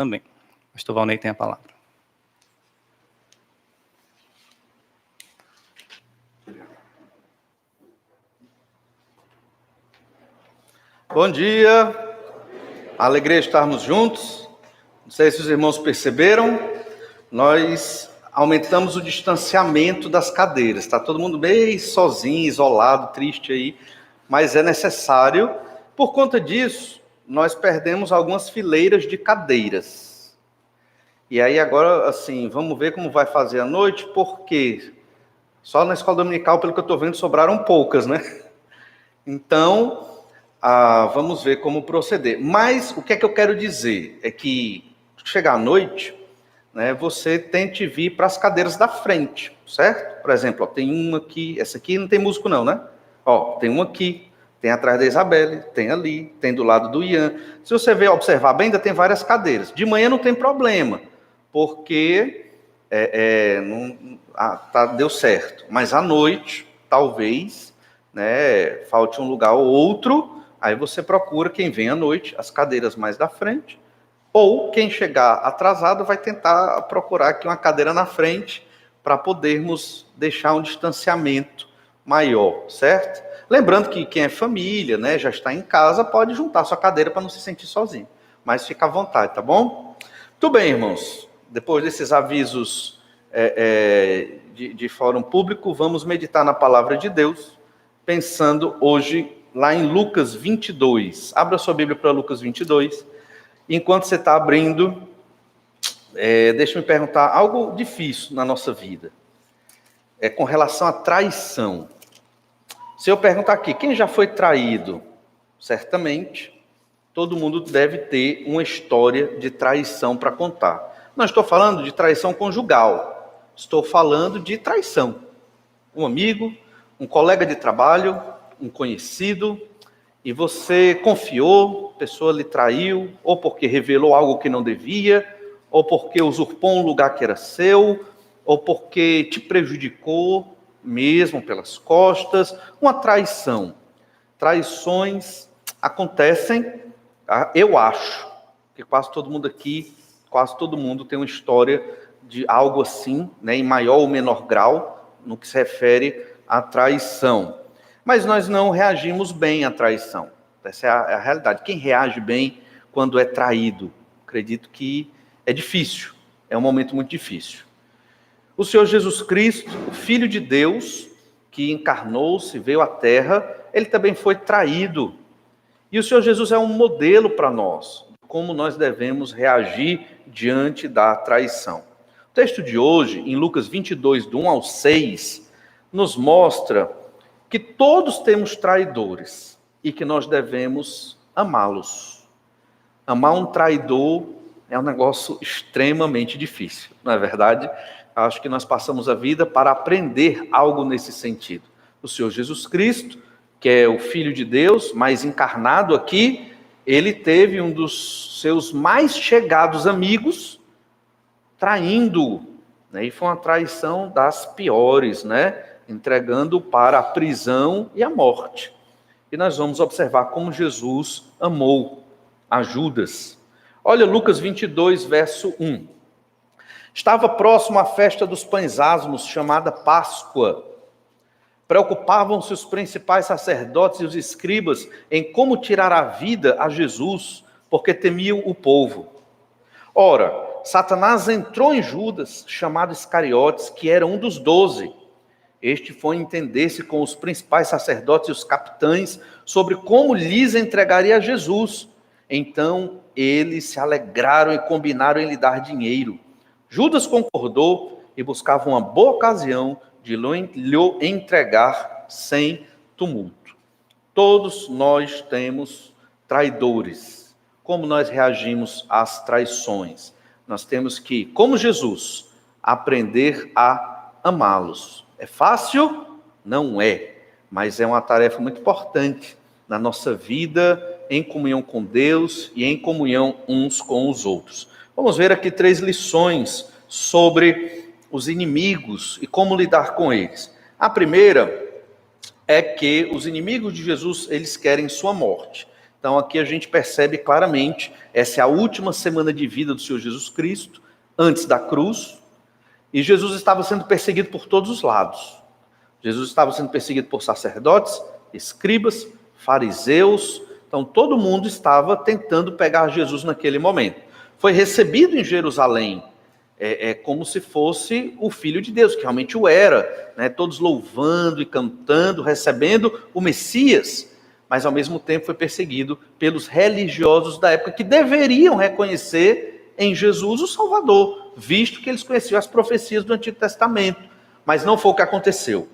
também. O pastor Valnei tem a palavra. Bom dia, alegria estarmos juntos. Não sei se os irmãos perceberam, nós aumentamos o distanciamento das cadeiras. Está todo mundo bem sozinho, isolado, triste aí, mas é necessário. Por conta disso, nós perdemos algumas fileiras de cadeiras. E aí agora, assim, vamos ver como vai fazer à noite, porque só na escola dominical, pelo que eu estou vendo, sobraram poucas, né? Então, vamos ver como proceder. Mas o que é que eu quero dizer? É que, chegar à noite, né, você tente vir para as cadeiras da frente, certo? Por exemplo, ó, tem uma aqui, essa aqui não tem músico não, né? Ó, tem uma aqui, tem atrás da Isabelle, tem ali, tem do lado do Ian. Se você observar bem, ainda tem várias cadeiras. De manhã não tem problema, porque deu certo. Mas à noite, talvez, né, falte um lugar ou outro, aí você procura quem vem à noite, as cadeiras mais da frente, ou quem chegar atrasado vai tentar procurar aqui uma cadeira na frente para podermos deixar um distanciamento maior, certo? Lembrando que quem é família, né, já está em casa, pode juntar sua cadeira para não se sentir sozinho. Mas fica à vontade, tá bom? Tudo bem, irmãos. Depois desses avisos de fórum público, vamos meditar na palavra de Deus, pensando hoje lá em Lucas 22. Abra sua Bíblia para Lucas 22. Enquanto você está abrindo, deixa eu me perguntar algo difícil na nossa vida. Com relação à traição. Se eu perguntar aqui, quem já foi traído? Certamente, todo mundo deve ter uma história de traição para contar. Não estou falando de traição conjugal. Estou falando de traição. Um amigo, um colega de trabalho, um conhecido, e você confiou, a pessoa lhe traiu, ou porque revelou algo que não devia, ou porque usurpou um lugar que era seu, ou porque te prejudicou, mesmo pelas costas, uma traição. Traições acontecem, eu acho, que quase todo mundo aqui, quase todo mundo tem uma história de algo assim, né, em maior ou menor grau, no que se refere à traição. Mas nós não reagimos bem à traição. Essa é a realidade. Quem reage bem quando é traído? Acredito que é difícil. É um momento muito difícil. O Senhor Jesus Cristo, o Filho de Deus, que encarnou-se, veio à Terra, ele também foi traído. E o Senhor Jesus é um modelo para nós, como nós devemos reagir diante da traição. O texto de hoje, em Lucas 22, do 1 ao 6, nos mostra que todos temos traidores e que nós devemos amá-los. Amar um traidor é um negócio extremamente difícil, não é verdade? Acho que nós passamos a vida para aprender algo nesse sentido. O Senhor Jesus Cristo, que é o Filho de Deus, mas encarnado aqui, ele teve um dos seus mais chegados amigos traindo-o, né? E foi uma traição das piores, né? Entregando para a prisão e a morte. E nós vamos observar como Jesus amou a Judas. Olha Lucas 22, verso 1. Estava próximo à festa dos pães asmos, chamada Páscoa. Preocupavam-se os principais sacerdotes e os escribas em como tirar a vida a Jesus, porque temiam o povo. Ora, Satanás entrou em Judas, chamado Iscariotes, que era um dos 12. Este foi entender-se com os principais sacerdotes e os capitães sobre como lhes entregaria a Jesus. Então eles se alegraram e combinaram em lhe dar dinheiro. Judas concordou e buscava uma boa ocasião de lhe entregar sem tumulto. Todos nós temos traidores. Como nós reagimos às traições? Nós temos que, como Jesus, aprender a amá-los. É fácil? Não é, mas é uma tarefa muito importante na nossa vida, em comunhão com Deus e em comunhão uns com os outros. Vamos ver aqui 3 lições sobre os inimigos e como lidar com eles. A primeira é que os inimigos de Jesus, eles querem sua morte. Então aqui a gente percebe claramente, essa é a última semana de vida do Senhor Jesus Cristo, antes da cruz, e Jesus estava sendo perseguido por todos os lados. Jesus estava sendo perseguido por sacerdotes, escribas, fariseus, então todo mundo estava tentando pegar Jesus naquele momento. Foi recebido em Jerusalém, como se fosse o Filho de Deus, que realmente o era, né? Todos louvando e cantando, recebendo o Messias, mas ao mesmo tempo foi perseguido pelos religiosos da época, que deveriam reconhecer em Jesus o Salvador, visto que eles conheciam as profecias do Antigo Testamento, mas não foi o que aconteceu.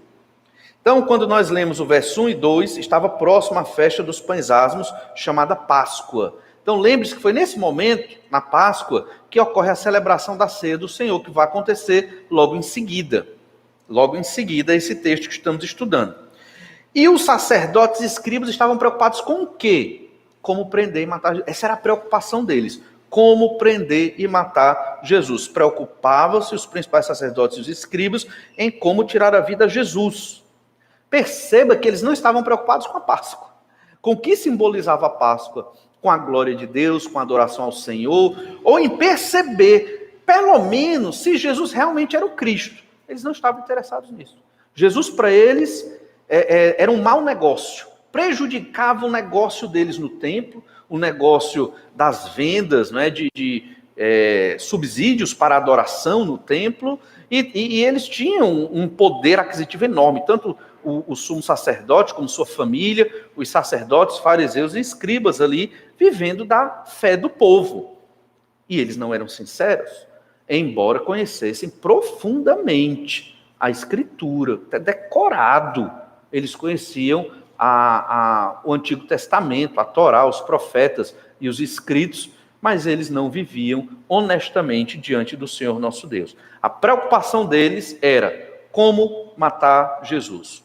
Então, quando nós lemos o verso 1 e 2, estava próximo à festa dos pães asmos, chamada Páscoa. Então, lembre-se que foi nesse momento, na Páscoa, que ocorre a celebração da ceia do Senhor, que vai acontecer logo em seguida. Logo em seguida, esse texto que estamos estudando. E os sacerdotes e escribas estavam preocupados com o quê? Como prender e matar Jesus. Essa era a preocupação deles. Como prender e matar Jesus. Preocupavam-se os principais sacerdotes e os escribas em como tirar a vida a Jesus. Perceba que eles não estavam preocupados com a Páscoa. Com o que simbolizava a Páscoa? Com a glória de Deus, com a adoração ao Senhor, ou em perceber, pelo menos, se Jesus realmente era o Cristo. Eles não estavam interessados nisso. Jesus, para eles, era um mau negócio. Prejudicava o negócio deles no templo, o negócio das vendas, né, de subsídios para a adoração no templo, e eles tinham um poder aquisitivo enorme, tanto o sumo sacerdote como sua família, os sacerdotes, fariseus e escribas ali, vivendo da fé do povo. E eles não eram sinceros, embora conhecessem profundamente a Escritura, até decorado. Eles conheciam o Antigo Testamento, a Torá, os profetas e os escritos, mas eles não viviam honestamente diante do Senhor nosso Deus. A preocupação deles era como matar Jesus.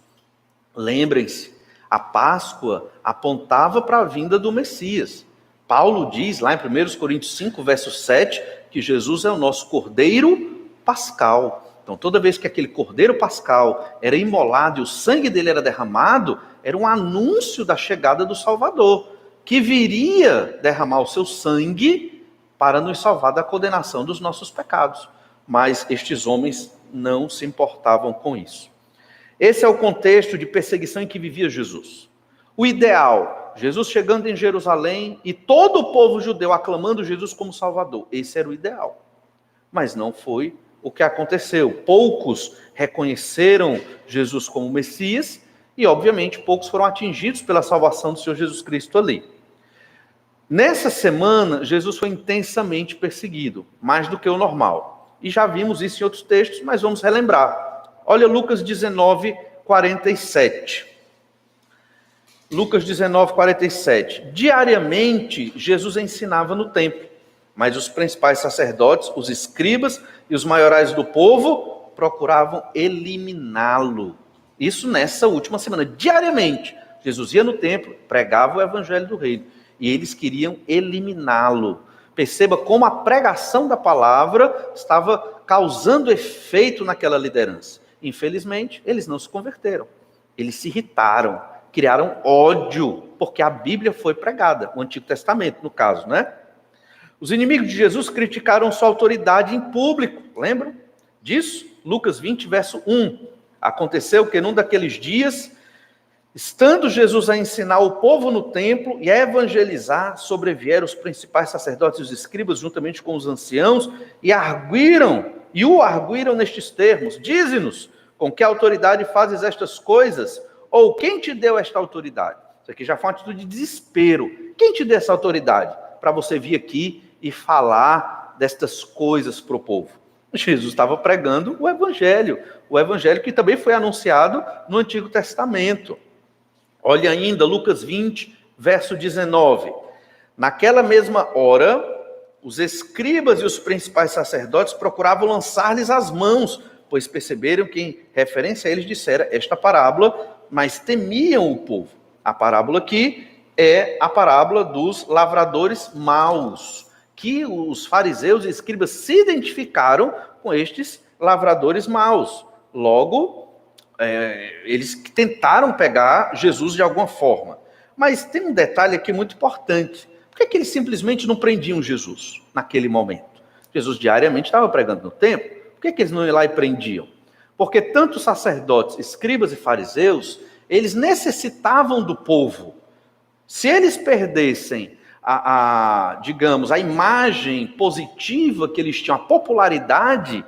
Lembrem-se, a Páscoa apontava para a vinda do Messias. Paulo diz lá em 1 Coríntios 5, verso 7, que Jesus é o nosso Cordeiro Pascal. Então, toda vez que aquele Cordeiro Pascal era imolado e o sangue dele era derramado, era um anúncio da chegada do Salvador, que viria derramar o seu sangue para nos salvar da condenação dos nossos pecados. Mas estes homens não se importavam com isso. Esse é o contexto de perseguição em que vivia Jesus. O ideal, Jesus chegando em Jerusalém e todo o povo judeu aclamando Jesus como Salvador. Esse era o ideal. Mas não foi o que aconteceu. Poucos reconheceram Jesus como Messias e, obviamente, poucos foram atingidos pela salvação do Senhor Jesus Cristo ali. Nessa semana, Jesus foi intensamente perseguido, mais do que o normal. E já vimos isso em outros textos, mas vamos relembrar. Olha Lucas 19, 47. Lucas 19, 47. Diariamente, Jesus ensinava no templo, mas os principais sacerdotes, os escribas e os maiorais do povo procuravam eliminá-lo. Isso nessa última semana, diariamente. Jesus ia no templo, pregava o evangelho do reino, e eles queriam eliminá-lo. Perceba como a pregação da palavra estava causando efeito naquela liderança. Infelizmente, eles não se converteram. Eles se irritaram, criaram ódio, porque a Bíblia foi pregada, o Antigo Testamento, no caso, né? Os inimigos de Jesus criticaram sua autoridade em público, lembram disso? Lucas 20, verso 1. Aconteceu que num daqueles dias, estando Jesus a ensinar o povo no templo e a evangelizar, sobrevieram os principais sacerdotes e os escribas, juntamente com os anciãos, e o arguíram nestes termos: dize-nos, com que autoridade fazes estas coisas? Ou quem te deu esta autoridade? Isso aqui já foi uma atitude de desespero. Quem te deu essa autoridade para você vir aqui e falar destas coisas para o povo? Jesus estava pregando o evangelho que também foi anunciado no Antigo Testamento. Olha ainda Lucas 20, verso 19. Naquela mesma hora, os escribas e os principais sacerdotes procuravam lançar-lhes as mãos, pois perceberam que em referência a eles dissera esta parábola, mas temiam o povo. A parábola aqui é a parábola dos lavradores maus, que os fariseus e escribas se identificaram com estes lavradores maus. Logo, eles tentaram pegar Jesus de alguma forma. Mas tem um detalhe aqui muito importante. Por que eles simplesmente não prendiam Jesus naquele momento? Jesus diariamente estava pregando no templo. Por que eles não iam lá e prendiam? Porque tanto sacerdotes, escribas e fariseus, eles necessitavam do povo. Se eles perdessem digamos, a imagem positiva que eles tinham, a popularidade,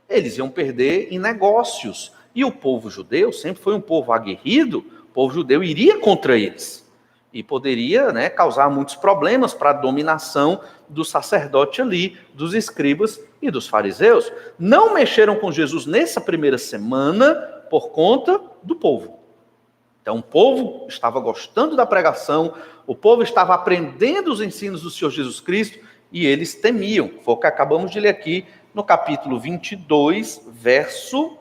eles iam perder em negócios. E o povo judeu sempre foi um povo aguerrido, o povo judeu iria contra eles. E poderia, né, causar muitos problemas para a dominação do sacerdote ali, dos escribas e dos fariseus. Não mexeram com Jesus nessa primeira semana por conta do povo. Então o povo estava gostando da pregação, o povo estava aprendendo os ensinos do Senhor Jesus Cristo e eles temiam. Foi o que acabamos de ler aqui no capítulo 22, verso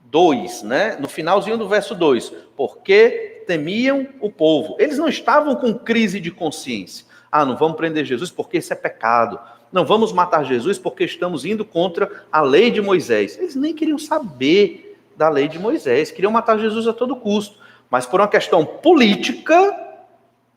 2, né? No finalzinho do verso 2. Porque temiam o povo. Eles não estavam com crise de consciência. Não vamos prender Jesus porque isso é pecado. Não vamos matar Jesus porque estamos indo contra a lei de Moisés. Eles nem queriam saber da lei de Moisés, queriam matar Jesus a todo custo. Mas por uma questão política,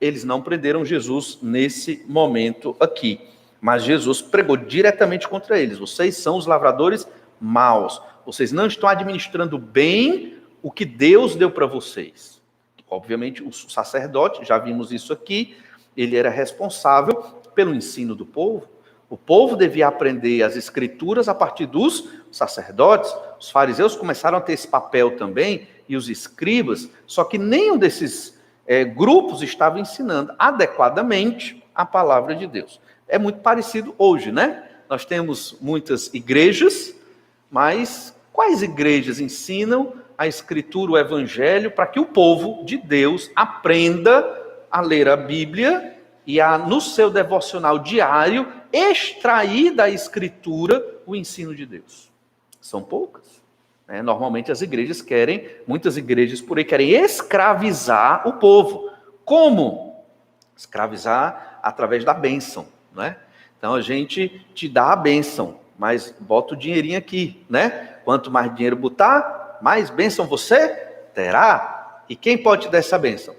eles não prenderam Jesus nesse momento aqui. Mas Jesus pregou diretamente contra eles. Vocês são os lavradores maus. Vocês não estão administrando bem o que Deus deu para vocês. Obviamente, o sacerdote, já vimos isso aqui, ele era responsável pelo ensino do povo. O povo devia aprender as escrituras a partir dos sacerdotes. Os fariseus começaram a ter esse papel também, e os escribas, só que nenhum desses grupos estava ensinando adequadamente a palavra de Deus. É muito parecido hoje, né? Nós temos muitas igrejas, mas quais igrejas ensinam a escritura, o evangelho, para que o povo de Deus aprenda a ler a Bíblia e no seu devocional diário, extrair da escritura o ensino de Deus? São poucas. Normalmente as igrejas muitas igrejas por aí querem escravizar o povo. Como? Escravizar através da bênção, né? Então a gente te dá a bênção, mas bota o dinheirinho aqui, né? Quanto mais dinheiro botar, mais bênção você terá. E quem pode te dar essa bênção?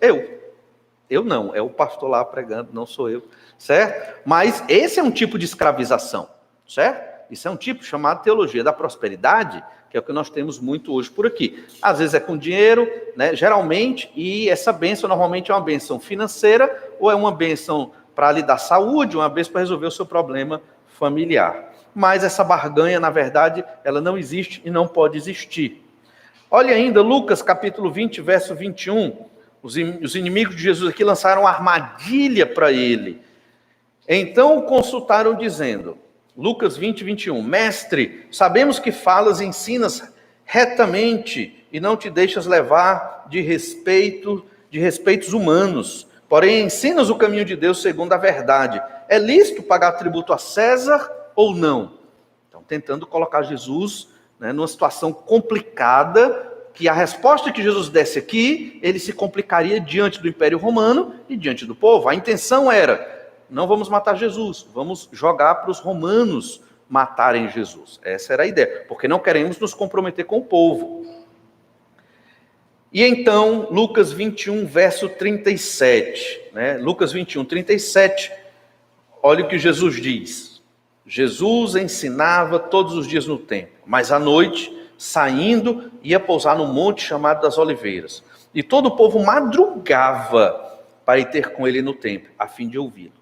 Eu não, é o pastor lá pregando, não sou eu, certo? Mas esse é um tipo de escravização, certo? Isso é um tipo chamado teologia da prosperidade, que é o que nós temos muito hoje por aqui. Às vezes é com dinheiro, né, geralmente, e essa bênção normalmente é uma bênção financeira, ou é uma bênção para lhe dar saúde, uma bênção para resolver o seu problema familiar. Mas essa barganha, na verdade, ela não existe e não pode existir. Olha ainda Lucas capítulo 20, verso 21. Os inimigos de Jesus aqui lançaram uma armadilha para ele. Então o consultaram dizendo... Lucas 20, 21. Mestre, sabemos que falas e ensinas retamente e não te deixas levar de respeitos humanos. Porém, ensinas o caminho de Deus segundo a verdade. É lícito pagar tributo a César ou não? Então, tentando colocar Jesus, né, numa situação complicada, que a resposta que Jesus desse aqui, ele se complicaria diante do Império Romano e diante do povo. A intenção era... não vamos matar Jesus, vamos jogar para os romanos matarem Jesus. Essa era a ideia, porque não queremos nos comprometer com o povo. E então, Lucas 21, verso 37. Né? Lucas 21, 37, olha o que Jesus diz. Jesus ensinava todos os dias no templo, mas à noite, saindo, ia pousar no monte chamado das Oliveiras. E todo o povo madrugava para ir ter com ele no templo, a fim de ouvi-lo.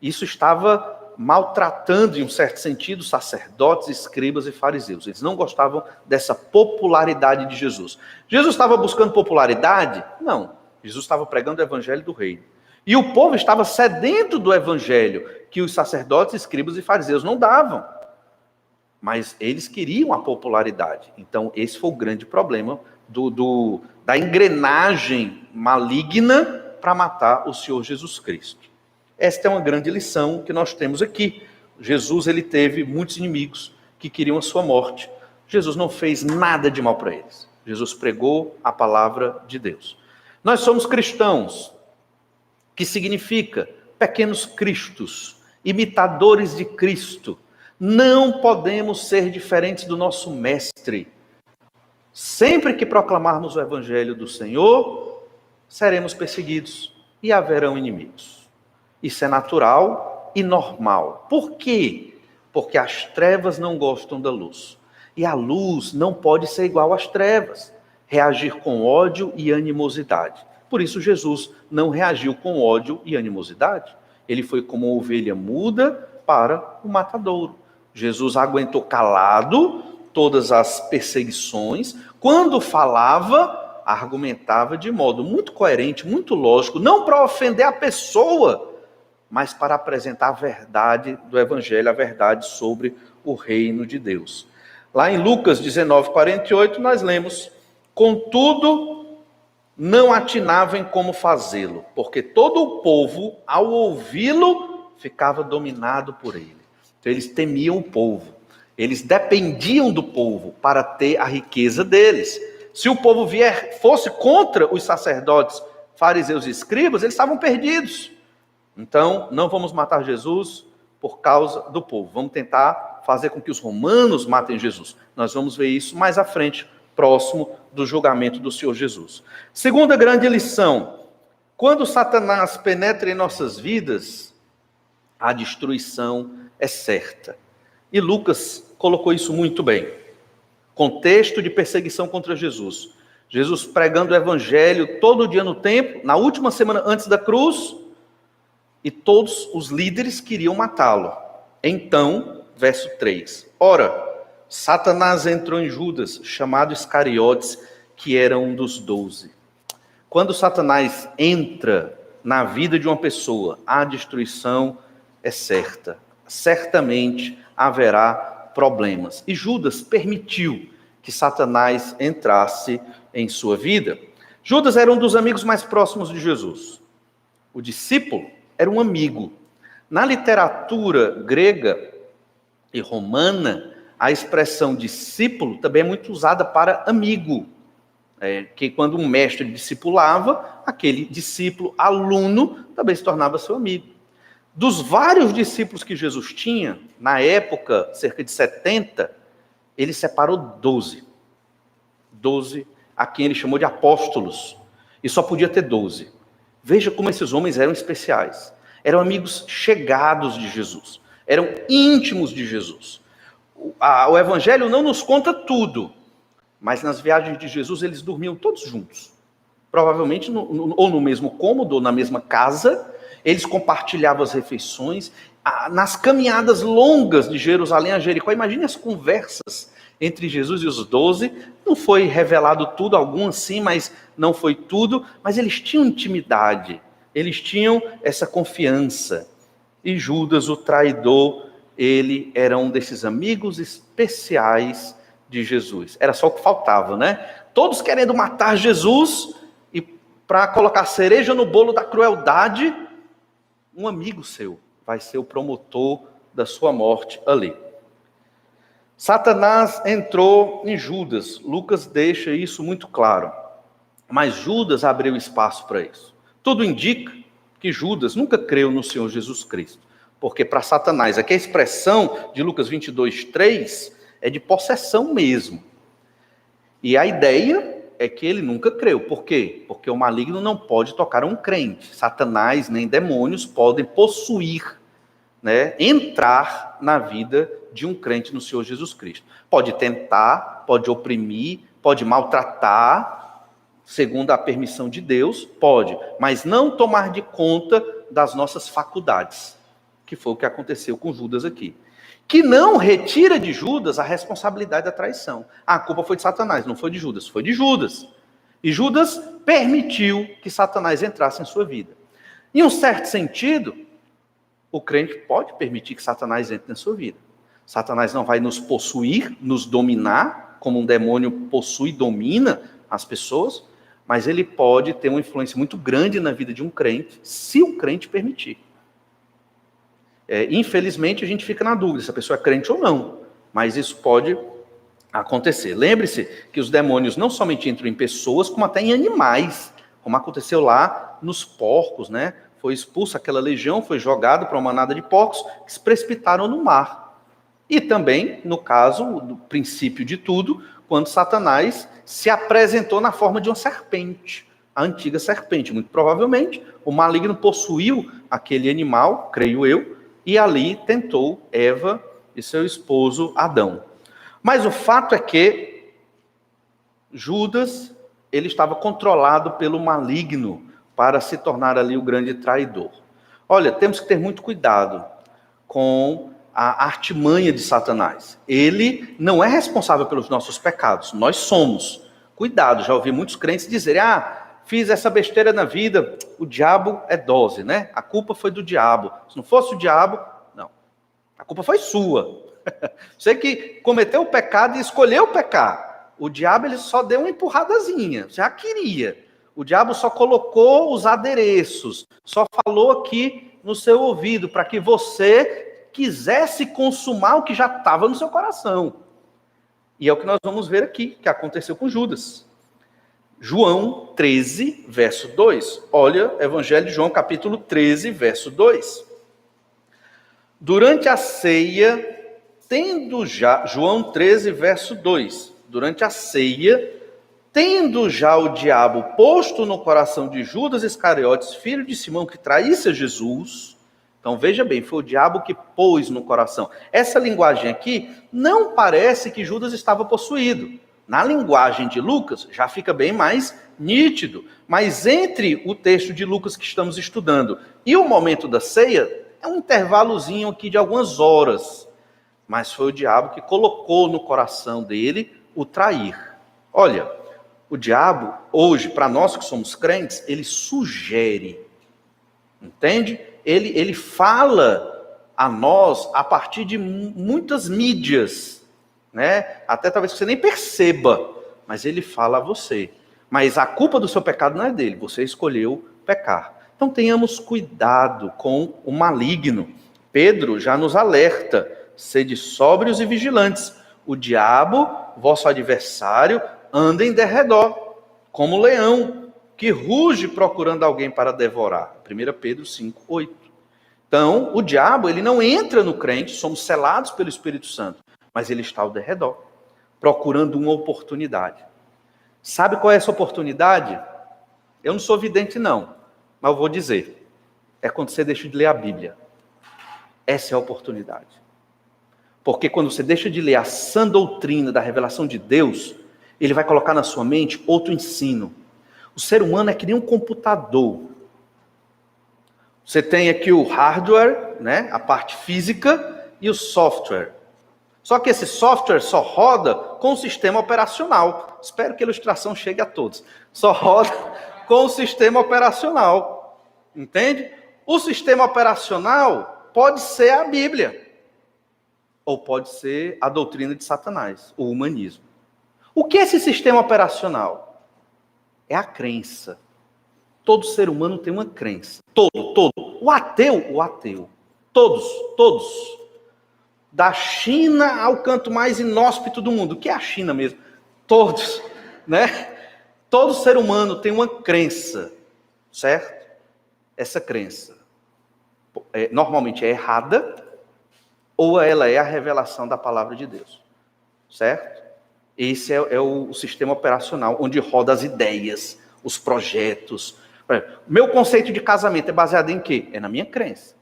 Isso estava maltratando, em um certo sentido, sacerdotes, escribas e fariseus. Eles não gostavam dessa popularidade de Jesus. Jesus estava buscando popularidade? Não. Jesus estava pregando o evangelho do reino. E o povo estava sedento do evangelho, que os sacerdotes, escribas e fariseus não davam. Mas eles queriam a popularidade. Então, esse foi o grande problema da engrenagem maligna para matar o Senhor Jesus Cristo. Esta é uma grande lição que nós temos aqui. Jesus, ele teve muitos inimigos que queriam a sua morte. Jesus não fez nada de mal para eles. Jesus pregou a palavra de Deus. Nós somos cristãos, que significa pequenos cristos, imitadores de Cristo. Não podemos ser diferentes do nosso mestre. Sempre que proclamarmos o evangelho do Senhor, seremos perseguidos e haverão inimigos. Isso é natural e normal. Por quê? Porque as trevas não gostam da luz. E a luz não pode ser igual às trevas. Reagir com ódio e animosidade. Por isso Jesus não reagiu com ódio e animosidade. Ele foi como uma ovelha muda para o matadouro. Jesus aguentou calado todas as perseguições. Quando falava, argumentava de modo muito coerente, muito lógico, não para ofender a pessoa, mas para apresentar a verdade do Evangelho, a verdade sobre o reino de Deus. Lá em Lucas 19:48, nós lemos: contudo, não atinavam em como fazê-lo, porque todo o povo, ao ouvi-lo, ficava dominado por ele. Então, eles temiam o povo, eles dependiam do povo para ter a riqueza deles. Se o povo fosse contra os sacerdotes, fariseus e escribas, eles estavam perdidos. Então, não vamos matar Jesus por causa do povo. Vamos tentar fazer com que os romanos matem Jesus. Nós vamos ver isso mais à frente, próximo do julgamento do Senhor Jesus. Segunda grande lição: quando Satanás penetra em nossas vidas, a destruição é certa. E Lucas colocou isso muito bem. Contexto de perseguição contra Jesus. Jesus pregando o evangelho todo dia no templo, na última semana antes da cruz, e todos os líderes queriam matá-lo. Então, verso 3. Ora, Satanás entrou em Judas, chamado Iscariotes, que era um dos 12. Quando Satanás entra na vida de uma pessoa, a destruição é certa. Certamente haverá problemas. E Judas permitiu que Satanás entrasse em sua vida. Judas era um dos amigos mais próximos de Jesus. O discípulo era um amigo. Na literatura grega e romana, a expressão discípulo também é muito usada para amigo. Que quando um mestre discipulava, aquele discípulo, aluno, também se tornava seu amigo. Dos vários discípulos que Jesus tinha, na época, cerca de 70, ele separou 12. 12 a quem ele chamou de apóstolos. E só podia ter 12. Veja como esses homens eram especiais. Eram amigos chegados de Jesus. Eram íntimos de Jesus. O Evangelho não nos conta tudo, mas nas viagens de Jesus eles dormiam todos juntos. Provavelmente ou no mesmo cômodo, ou na mesma casa. Eles compartilhavam as refeições. Nas caminhadas longas de Jerusalém a Jericó, imagine as conversas entre Jesus e os 12. Não foi revelado tudo, alguns sim, mas não foi tudo. Mas eles tinham intimidade, eles tinham essa confiança. E Judas, o traidor, ele era um desses amigos especiais de Jesus. Era só o que faltava, né? Todos querendo matar Jesus, e para colocar cereja no bolo da crueldade, um amigo seu vai ser o promotor da sua morte ali. Satanás entrou em Judas. Lucas deixa isso muito claro. Mas Judas abriu espaço para isso. Tudo indica que Judas nunca creu no Senhor Jesus Cristo. Porque para Satanás, aqui a expressão de Lucas 22:3 é de possessão mesmo. E a ideia é que ele nunca creu. Por quê? Porque o maligno não pode tocar um crente. Satanás nem demônios podem possuir, entrar na vida de um crente no Senhor Jesus Cristo. Pode tentar, pode oprimir, pode maltratar, segundo a permissão de Deus, pode, mas não tomar de conta das nossas faculdades, que foi o que aconteceu com Judas aqui. Que não retira de Judas a responsabilidade da traição. A culpa foi de Satanás, não foi de Judas, foi de Judas. E Judas permitiu que Satanás entrasse em sua vida. Em um certo sentido, o crente pode permitir que Satanás entre na sua vida. Satanás não vai nos possuir, nos dominar, como um demônio possui e domina as pessoas, mas ele pode ter uma influência muito grande na vida de um crente, se o crente permitir. Infelizmente, a gente fica na dúvida se a pessoa é crente ou não, mas isso pode acontecer. Lembre-se que os demônios não somente entram em pessoas, como até em animais, como aconteceu lá nos porcos, Foi expulsa aquela legião, foi jogado para uma manada de porcos que se precipitaram no mar. E também, no caso do princípio de tudo, quando Satanás se apresentou na forma de uma serpente. a antiga serpente. Muito provavelmente, o maligno possuiu aquele animal, creio eu, e ali tentou Eva e seu esposo Adão. Mas o fato é que Judas, ele estava controlado pelo maligno para se tornar ali o grande traidor. Olha, temos que ter muito cuidado com a artimanha de Satanás. Ele não é responsável pelos nossos pecados, nós somos. Cuidado, já ouvi muitos crentes dizerem, fiz essa besteira na vida, o diabo é dose, né? A culpa foi do diabo. Se não fosse o diabo, não. A culpa foi sua. Você que cometeu o pecado e escolheu pecar. O diabo ele só deu uma empurradazinha, já queria. O diabo só colocou os adereços, só falou aqui no seu ouvido, para que você quisesse consumar o que já estava no seu coração. E é o que nós vamos ver aqui, que aconteceu com Judas. João 13, verso 2. Olha, Evangelho de João, capítulo 13, verso 2. Durante a ceia, João 13, verso 2. Durante a ceia, tendo já o diabo posto no coração de Judas Iscariotes, filho de Simão, que traísse a Jesus. Então veja bem, foi o diabo que pôs no coração. Essa linguagem aqui não parece que Judas estava possuído. Na linguagem de Lucas já fica bem mais nítido. Mas entre o texto de Lucas que estamos estudando e o momento da ceia, é um intervalozinho aqui de algumas horas. Mas foi o diabo que colocou no coração dele o trair. Olha, o diabo, hoje, para nós que somos crentes, ele sugere. Entende? Ele fala a nós a partir de muitas mídias, né? Até talvez você nem perceba, mas ele fala a você. Mas a culpa do seu pecado não é dele, você escolheu pecar. Então tenhamos cuidado com o maligno. Pedro já nos alerta, sede sóbrios e vigilantes. O diabo, vosso adversário, anda em derredor, como leão, que ruge procurando alguém para devorar. 1 Pedro 5, 8. Então, o diabo, ele não entra no crente, somos selados pelo Espírito Santo, mas ele está ao derredor, procurando uma oportunidade. Sabe qual é essa oportunidade? Eu não sou vidente não, mas eu vou dizer. É quando você deixa de ler a Bíblia. Essa é a oportunidade. Porque quando você deixa de ler a sã doutrina da revelação de Deus, ele vai colocar na sua mente outro ensino. O ser humano é que nem um computador. Você tem aqui o hardware, né, a parte física, e o software. Só que esse software só roda com o sistema operacional. Espero que a ilustração chegue a todos. Só roda com o sistema operacional. Entende? O sistema operacional pode ser a Bíblia. Ou pode ser a doutrina de Satanás, o humanismo. O que é esse sistema operacional? É a crença. Todo ser humano tem uma crença. Todo. O ateu. Todos. Da China ao canto mais inóspito do mundo. O que é a China mesmo? Todos, né? Todo ser humano tem uma crença, certo? Essa crença normalmente é errada, ou ela é a revelação da palavra de Deus, certo? Esse é o sistema operacional, onde roda as ideias, os projetos. Meu conceito de casamento é baseado em quê? É na minha crença.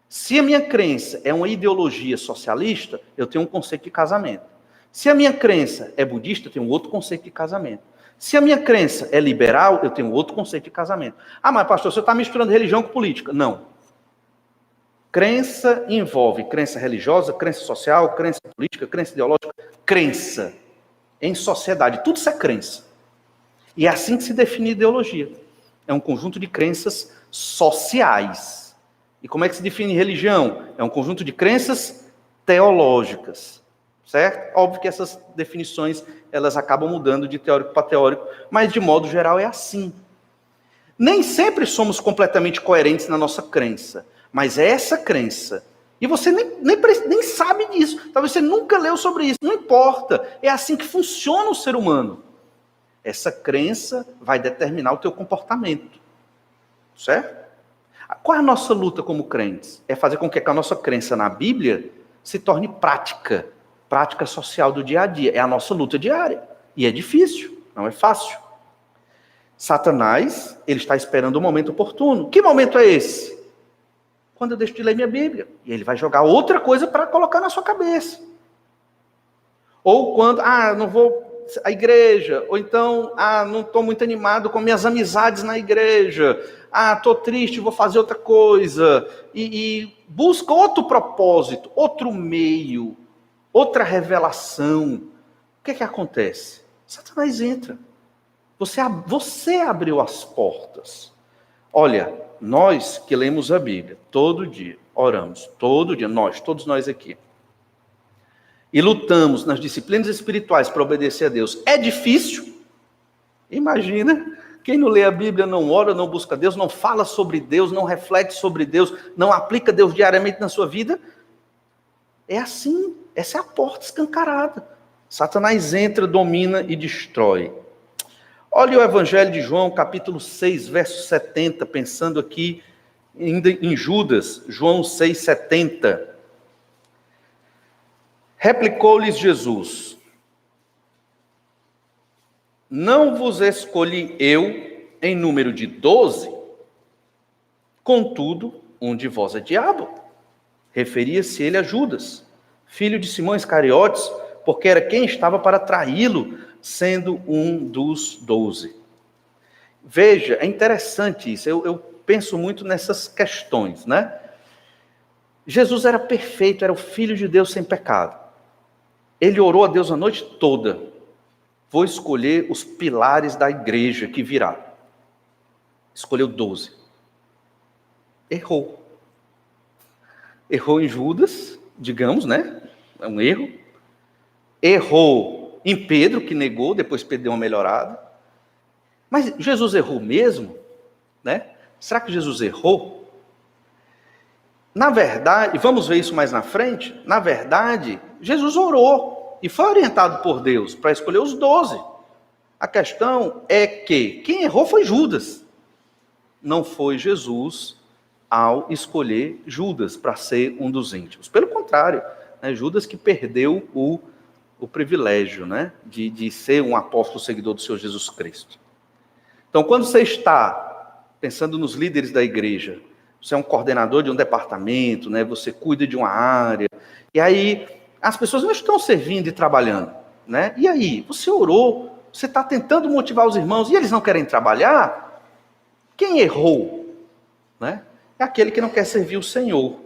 Se a minha crença é uma ideologia socialista, eu tenho um conceito de casamento. Se a minha crença é budista, eu tenho outro conceito de casamento. Se a minha crença é liberal, eu tenho outro conceito de casamento. Mas pastor, você está misturando religião com política. Não. Crença envolve crença religiosa, crença social, crença política, crença ideológica, crença em sociedade. Tudo isso é crença. E é assim que se define ideologia. É um conjunto de crenças sociais. E como é que se define religião? É um conjunto de crenças teológicas. Certo? Óbvio que essas definições elas acabam mudando de teórico para teórico, mas de modo geral é assim. Nem sempre somos completamente coerentes na nossa crença, mas é essa crença. E você nem sabe disso. Talvez você nunca leu sobre isso. Não importa. É assim que funciona o ser humano. Essa crença vai determinar o teu comportamento. Certo? Qual é a nossa luta como crentes? É fazer com que a nossa crença na Bíblia se torne prática. Prática social do dia a dia. É a nossa luta diária. E é difícil. Não é fácil. Satanás, ele está esperando o momento oportuno. Que momento é esse? Quando eu deixo de ler minha Bíblia. E ele vai jogar outra coisa para colocar na sua cabeça. Ou quando, não vou à igreja. Ou então, não estou muito animado com minhas amizades na igreja. Estou triste, vou fazer outra coisa. E busca outro propósito, outro meio, outra revelação. O que acontece? Satanás entra. Você abriu as portas. Olha, nós que lemos a Bíblia todo dia, oramos todo dia, todos nós aqui, e lutamos nas disciplinas espirituais para obedecer a Deus, é difícil? Imagina, quem não lê a Bíblia, não ora, não busca Deus, não fala sobre Deus, não reflete sobre Deus, não aplica Deus diariamente na sua vida. É assim, essa é a porta escancarada. Satanás entra, domina e destrói. Olha o Evangelho de João, capítulo 6, verso 70, pensando aqui ainda em Judas, João 6, 70. Replicou-lhes Jesus: não vos escolhi eu em número de 12? Contudo, um de vós é diabo. Referia-se ele a Judas, filho de Simão Iscariotes, porque era quem estava para traí-lo, sendo um dos 12. Veja, é interessante isso, eu penso muito nessas questões, né? Jesus era perfeito, era o Filho de Deus sem pecado. Ele orou a Deus a noite toda: vou escolher os pilares da igreja que virá. Escolheu 12. Errou. Errou em Judas, digamos, né? É um erro. Errou em Pedro, que negou, depois Pedro deu uma melhorada. Mas Jesus errou mesmo? Né? Será que Jesus errou? Na verdade, e vamos ver isso mais na frente, na verdade, Jesus orou e foi orientado por Deus para escolher os 12. A questão é que quem errou foi Judas. Não foi Jesus ao escolher Judas para ser um dos íntimos. Pelo contrário, né, Judas que perdeu o privilégio, né, de ser um apóstolo seguidor do Senhor Jesus Cristo. Então, quando você está pensando nos líderes da igreja, você é um coordenador de um departamento, né, você cuida de uma área, e aí as pessoas não estão servindo e trabalhando, né? E aí, você orou, você está tentando motivar os irmãos, e eles não querem trabalhar? Quem errou? Né? É aquele que não quer servir o Senhor.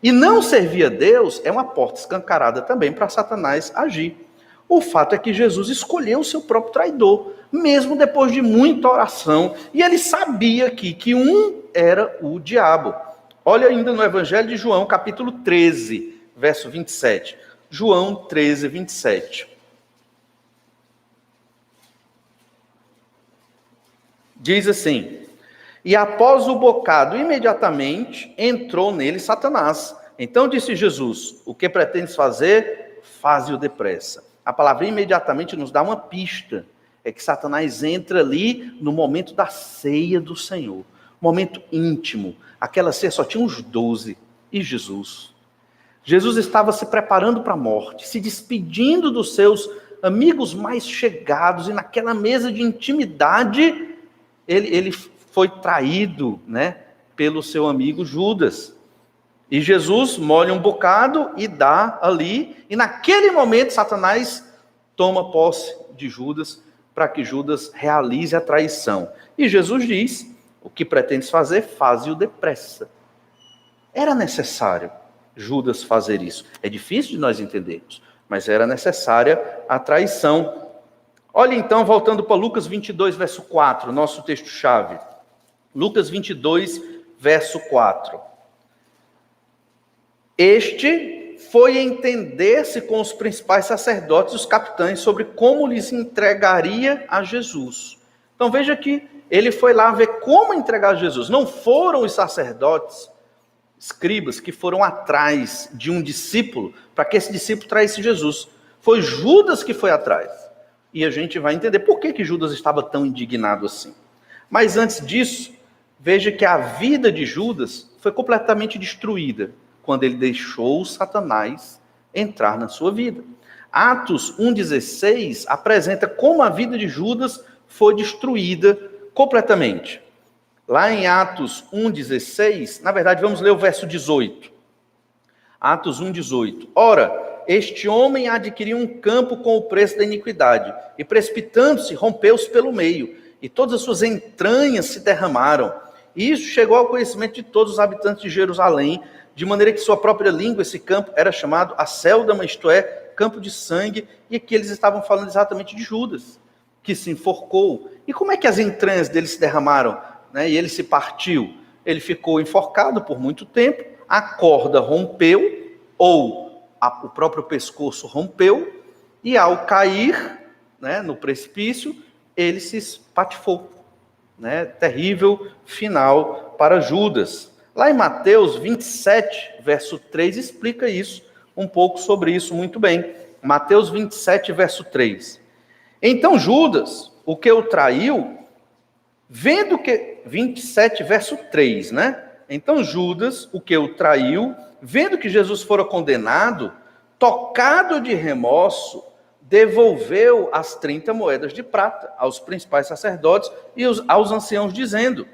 E não servir a Deus é uma porta escancarada também para Satanás agir. O fato é que Jesus escolheu o seu próprio traidor, mesmo depois de muita oração, e ele sabia que um era o diabo. Olha ainda no Evangelho de João, capítulo 13, verso 27. João 13, 27. Diz assim: e após o bocado, imediatamente entrou nele Satanás. Então disse Jesus: o que pretendes fazer? Faze-o depressa. A palavra imediatamente nos dá uma pista. É que Satanás entra ali no momento da ceia do Senhor. Momento íntimo. Aquela ceia só tinha uns 12. E Jesus? Jesus estava se preparando para a morte, se despedindo dos seus amigos mais chegados. E naquela mesa de intimidade, ele foi traído, né, pelo seu amigo Judas. E Jesus molha um bocado e dá ali, e naquele momento Satanás toma posse de Judas, para que Judas realize a traição. E Jesus diz: o que pretendes fazer, faze-o depressa. Era necessário Judas fazer isso. É difícil de nós entendermos, mas era necessária a traição. Olha então, voltando para Lucas 22, verso 4, nosso texto-chave. Lucas 22, verso 4. Este foi entender-se com os principais sacerdotes e os capitães sobre como lhes entregaria a Jesus. Então veja que ele foi lá ver como entregar a Jesus. Não foram os sacerdotes, escribas, que foram atrás de um discípulo para que esse discípulo traísse Jesus. Foi Judas que foi atrás. E a gente vai entender por que Judas estava tão indignado assim. Mas antes disso, veja que a vida de Judas foi completamente destruída quando ele deixou Satanás entrar na sua vida. Atos 1,16 apresenta como a vida de Judas foi destruída completamente. Lá em Atos 1,16, na verdade, vamos ler o verso 18. Atos 1,18. Ora, este homem adquiriu um campo com o preço da iniquidade, e precipitando-se, rompeu-se pelo meio, e todas as suas entranhas se derramaram. E isso chegou ao conhecimento de todos os habitantes de Jerusalém, de maneira que sua própria língua, esse campo, era chamado Acéldama, isto é, campo de sangue, e aqui eles estavam falando exatamente de Judas, que se enforcou. E como é que as entranhas dele se derramaram? E ele se partiu? Ele ficou enforcado por muito tempo, a corda rompeu, ou o próprio pescoço rompeu, e ao cair no precipício, ele se espatifou. Terrível final para Judas. Lá em Mateus 27, verso 3, explica isso, um pouco sobre isso muito bem. Mateus 27, verso 3. Então Judas, o que o traiu, vendo que... 27, verso 3, Então Judas, o que o traiu, vendo que Jesus fora condenado, tocado de remorso, devolveu as 30 moedas de prata aos principais sacerdotes e aos anciãos, dizendo: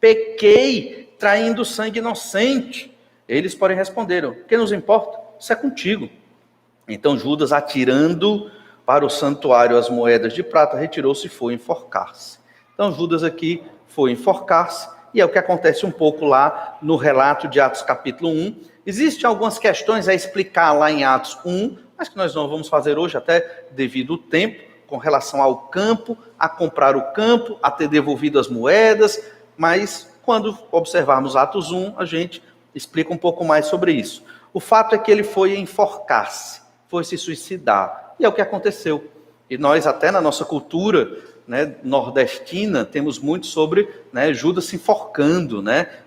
pequei traindo sangue inocente. Eles, porém, responderam: que nos importa? Isso é contigo. Então Judas, atirando para o santuário as moedas de prata, retirou-se e foi enforcar-se. Então Judas aqui foi enforcar-se, e é o que acontece um pouco lá no relato de Atos capítulo 1. Existem algumas questões a explicar lá em Atos 1, mas que nós não vamos fazer hoje, até devido ao tempo, com relação ao campo, a comprar o campo, a ter devolvido as moedas, mas quando observarmos Atos 1, a gente explica um pouco mais sobre isso. O fato é que ele foi enforcar-se, foi se suicidar, e é o que aconteceu. E nós até na nossa cultura nordestina, temos muito sobre Judas se enforcando,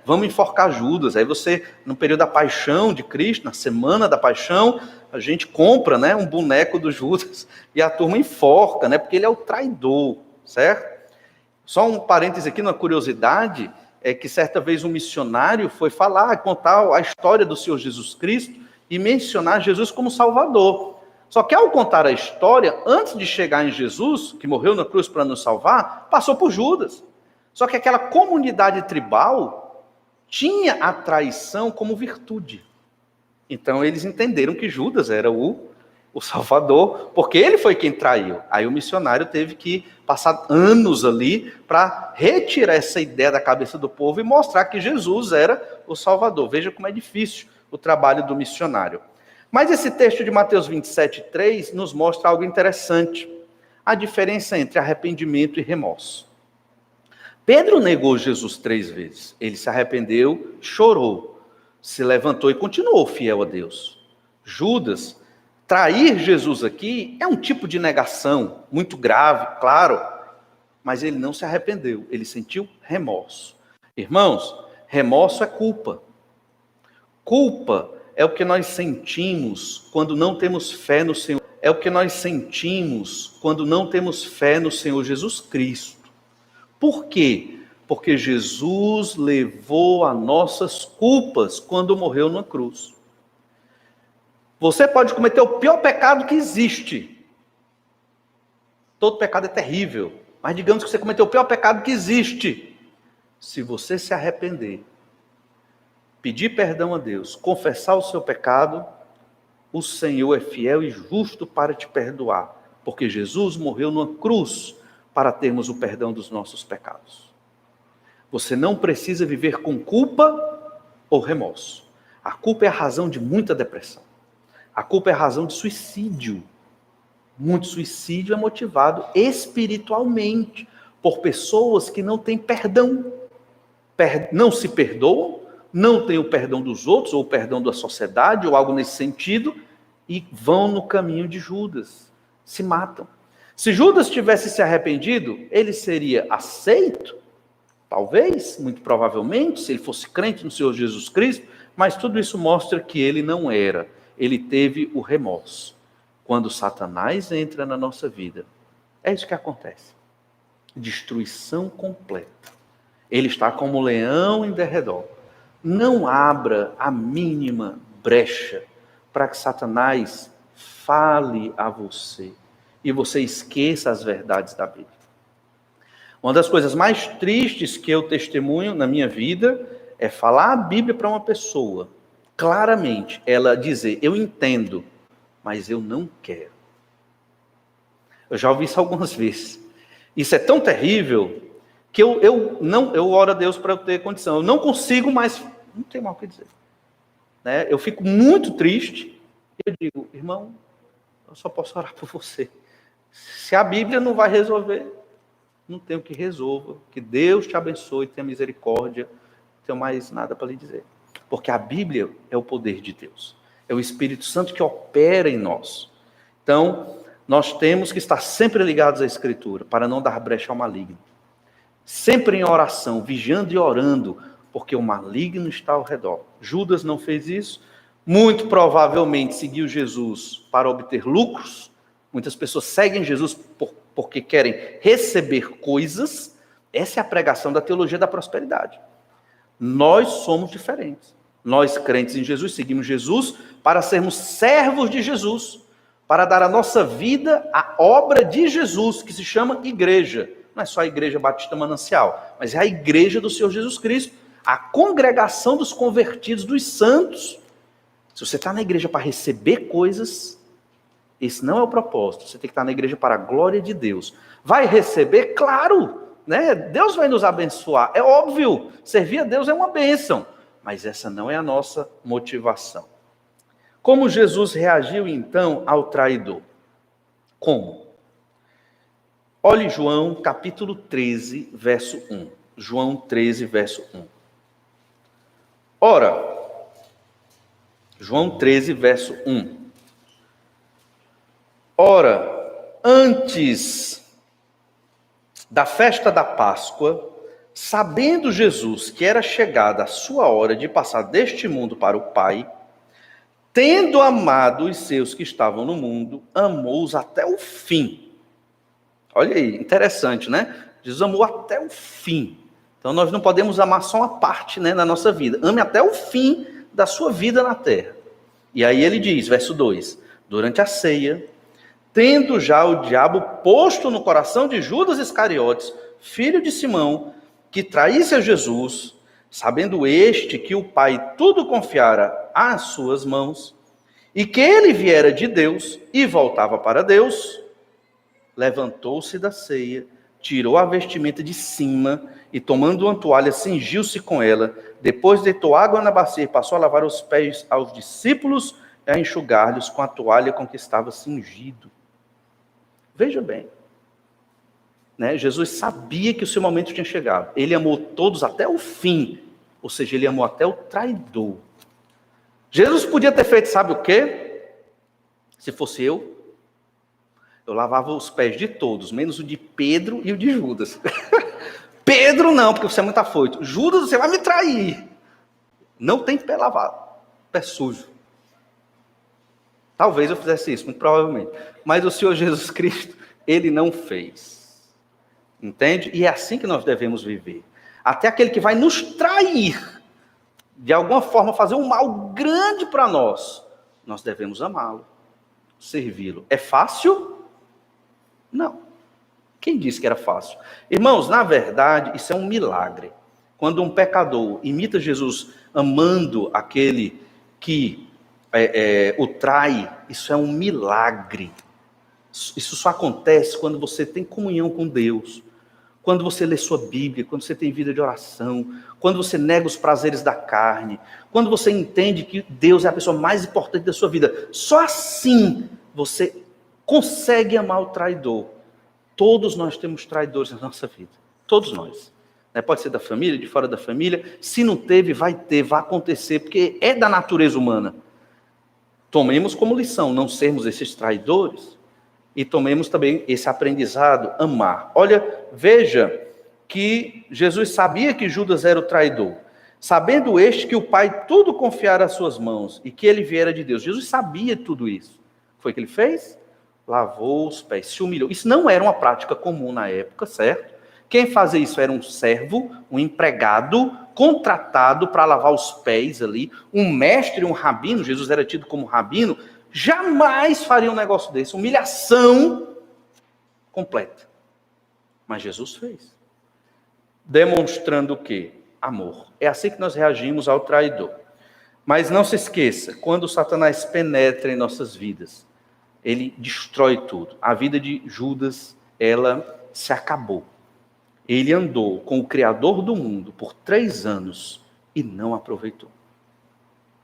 vamos enforcar Judas. Aí você, no período da paixão de Cristo, na semana da paixão, a gente compra um boneco do Judas e a turma enforca, porque ele é o traidor, certo? Só um parêntese aqui, uma curiosidade, é que certa vez um missionário foi contar a história do Senhor Jesus Cristo e mencionar Jesus como Salvador. Só que ao contar a história, antes de chegar em Jesus, que morreu na cruz para nos salvar, passou por Judas. Só que aquela comunidade tribal tinha a traição como virtude. Então eles entenderam que Judas era o Salvador, porque ele foi quem traiu. Aí o missionário teve que passar anos ali para retirar essa ideia da cabeça do povo e mostrar que Jesus era o Salvador. Veja como é difícil o trabalho do missionário. Mas esse texto de Mateus 27, 3 nos mostra algo interessante. A diferença entre arrependimento e remorso. Pedro negou Jesus 3 vezes. Ele se arrependeu, chorou, se levantou e continuou fiel a Deus. Judas, trair Jesus aqui é um tipo de negação muito grave, claro, mas ele não se arrependeu, ele sentiu remorso. Irmãos, remorso é culpa. Culpa é o que nós sentimos quando não temos fé no Senhor. É o que nós sentimos quando não temos fé no Senhor Jesus Cristo. Por quê? Porque Jesus levou as nossas culpas quando morreu na cruz. Você pode cometer o pior pecado que existe. Todo pecado é terrível. Mas digamos que você cometeu o pior pecado que existe. Se você se arrepender, pedir perdão a Deus, confessar o seu pecado, o Senhor é fiel e justo para te perdoar, porque Jesus morreu numa cruz para termos o perdão dos nossos pecados. Você não precisa viver com culpa ou remorso. A culpa é a razão de muita depressão. A culpa é a razão de suicídio. Muito suicídio é motivado espiritualmente por pessoas que não têm perdão. Não se perdoam, não têm o perdão dos outros, ou o perdão da sociedade, ou algo nesse sentido, e vão no caminho de Judas, se matam. Se Judas tivesse se arrependido, ele seria aceito, talvez, muito provavelmente, se ele fosse crente no Senhor Jesus Cristo, mas tudo isso mostra que ele não era, ele teve o remorso. Quando Satanás entra na nossa vida, é isso que acontece. Destruição completa. Ele está como um leão em derredor. Não abra a mínima brecha para que Satanás fale a você e você esqueça as verdades da Bíblia. Uma das coisas mais tristes que eu testemunho na minha vida é falar a Bíblia para uma pessoa, claramente, ela dizer, eu entendo, mas eu não quero. Eu já ouvi isso algumas vezes. Isso é tão terrível que eu oro a Deus para eu ter condição. Eu não consigo, mas não tem mal o que dizer. Né? Eu fico muito triste. Eu digo, irmão, eu só posso orar por você. Se a Bíblia não vai resolver, não tenho que resolva. Que Deus te abençoe, tenha misericórdia. Não tenho mais nada para lhe dizer. Porque a Bíblia é o poder de Deus. É o Espírito Santo que opera em nós. Então, nós temos que estar sempre ligados à Escritura, para não dar brecha ao maligno. Sempre em oração, vigiando e orando, porque o maligno está ao redor. Judas não fez isso. Muito provavelmente seguiu Jesus para obter lucros. Muitas pessoas seguem Jesus porque querem receber coisas. Essa é a pregação da teologia da prosperidade. Nós somos diferentes. Nós, crentes em Jesus, seguimos Jesus para sermos servos de Jesus, para dar a nossa vida à obra de Jesus, que se chama igreja. Não é só a Igreja Batista Manancial, mas é a igreja do Senhor Jesus Cristo, a congregação dos convertidos, dos santos. Se você está na igreja para receber coisas, esse não é o propósito. Você tem que estar na igreja para a glória de Deus. Vai receber? Claro, né? Deus vai nos abençoar. É óbvio, servir a Deus é uma bênção. Mas essa não é a nossa motivação. Como Jesus reagiu então ao traidor? Como? Olhe João capítulo 13, verso 1. João 13, verso 1. Ora, João 13, verso 1. Ora, antes da festa da Páscoa, sabendo Jesus que era chegada a sua hora de passar deste mundo para o Pai, tendo amado os seus que estavam no mundo, amou-os até o fim. Olha aí, interessante, né? Jesus amou até o fim. Então nós não podemos amar só uma parte, né, na nossa vida. Ame até o fim da sua vida na terra. E aí ele diz, verso 2, durante a ceia, tendo já o diabo posto no coração de Judas Iscariotes, filho de Simão, que traísse a Jesus, sabendo este que o Pai tudo confiara às suas mãos, e que ele viera de Deus e voltava para Deus, levantou-se da ceia, tirou a vestimenta de cima e, tomando uma toalha, cingiu-se com ela. Depois deitou água na bacia e passou a lavar os pés aos discípulos e a enxugar-lhes com a toalha com que estava cingido. Veja bem, né? Jesus sabia que o seu momento tinha chegado. Ele amou todos até o fim, ou seja, ele amou até o traidor. Jesus podia ter feito, sabe o quê? Se fosse eu lavava os pés de todos, menos o de Pedro e o de Judas. Pedro não, porque você é muito afoito. Judas, você vai me trair. Não tem pé lavado, pé sujo. Talvez eu fizesse isso, muito provavelmente. Mas o Senhor Jesus Cristo, ele não fez. Entende? E é assim que nós devemos viver. Até aquele que vai nos trair, de alguma forma fazer um mal grande para nós, nós devemos amá-lo, servi-lo. É fácil? Não. Quem disse que era fácil? Irmãos, na verdade, isso é um milagre. Quando um pecador imita Jesus amando aquele que o trai, isso é um milagre. Isso só acontece quando você tem comunhão com Deus, quando você lê sua Bíblia, quando você tem vida de oração, quando você nega os prazeres da carne, quando você entende que Deus é a pessoa mais importante da sua vida. Só assim você consegue amar o traidor. Todos nós temos traidores na nossa vida. Todos nós. Pode ser da família, de fora da família. Se não teve, vai ter, vai acontecer, porque é da natureza humana. Tomemos como lição não sermos esses traidores e tomemos também esse aprendizado, amar. Olha, veja que Jesus sabia que Judas era o traidor. Sabendo este que o Pai tudo confiara às suas mãos e que ele viera de Deus. Jesus sabia tudo isso. Foi o que ele fez? Lavou os pés, se humilhou. Isso não era uma prática comum na época, certo? Quem fazia isso era um servo, um empregado, contratado para lavar os pés ali. Um mestre, um rabino, Jesus era tido como rabino, jamais faria um negócio desse. Humilhação completa. Mas Jesus fez. demonstrando o quê? Amor. É assim que nós reagimos ao traidor. Mas não se esqueça, quando Satanás penetra em nossas vidas, ele destrói tudo. A vida de Judas, ela se acabou. Ele andou com o Criador do mundo por 3 anos e não aproveitou.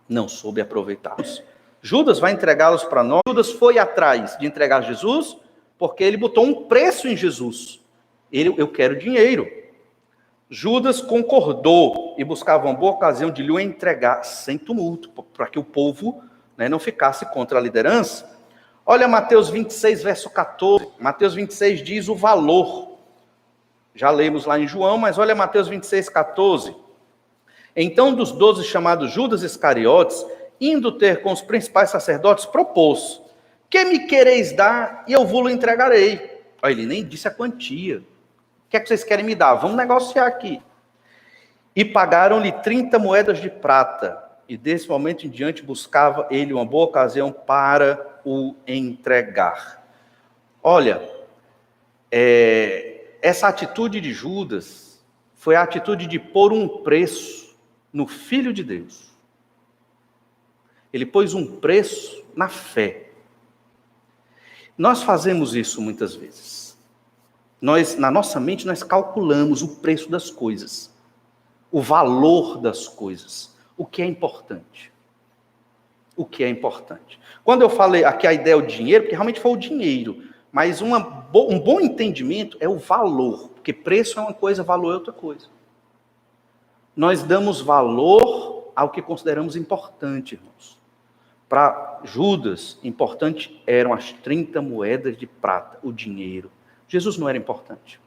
Não soube aproveitá-los. Judas vai entregá-los para nós. Judas foi atrás de entregar Jesus porque ele botou um preço em Jesus. Eu quero dinheiro. Judas concordou e buscava uma boa ocasião de lhe entregar sem tumulto, para que o povo, não ficasse contra a liderança. Olha Mateus 26, verso 14. Mateus 26 diz o valor. Já lemos lá em João, mas olha Mateus 26, 14. Então, dos 12 chamados Judas Iscariotes, indo ter com os principais sacerdotes, propôs: que me quereis dar e eu vou-lo entregarei. Olha, ele nem disse a quantia. O que é que vocês querem me dar? Vamos negociar aqui. E pagaram-lhe 30 moedas de prata. E desse momento em diante buscava ele uma boa ocasião para o entregar. Olha, essa atitude de Judas foi a atitude de pôr um preço no Filho de Deus. Ele pôs um preço na fé. Nós fazemos isso muitas vezes. Na nossa mente, nós calculamos o preço das coisas, o valor das coisas, o que é importante. O que é importante. Quando eu falei aqui a ideia do dinheiro, porque realmente foi o dinheiro, mas um bom entendimento é o valor, porque preço é uma coisa, valor é outra coisa. Nós damos valor ao que consideramos importante, irmãos. Para Judas, importante eram as 30 moedas de prata, o dinheiro. Jesus não era importante.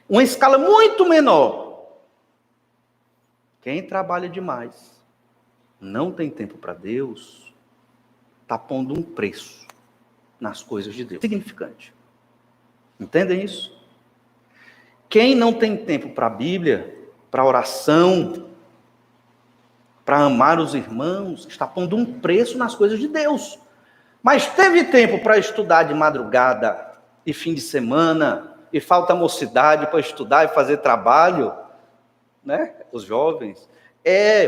Uma escala muito menor. Quem trabalha demais, não tem tempo para Deus, está pondo um preço nas coisas de Deus. Significante. Entendem isso? Quem não tem tempo para a Bíblia, para oração, para amar os irmãos, está pondo um preço nas coisas de Deus. Mas teve tempo para estudar de madrugada e fim de semana, e falta mocidade para estudar e fazer trabalho, os jovens.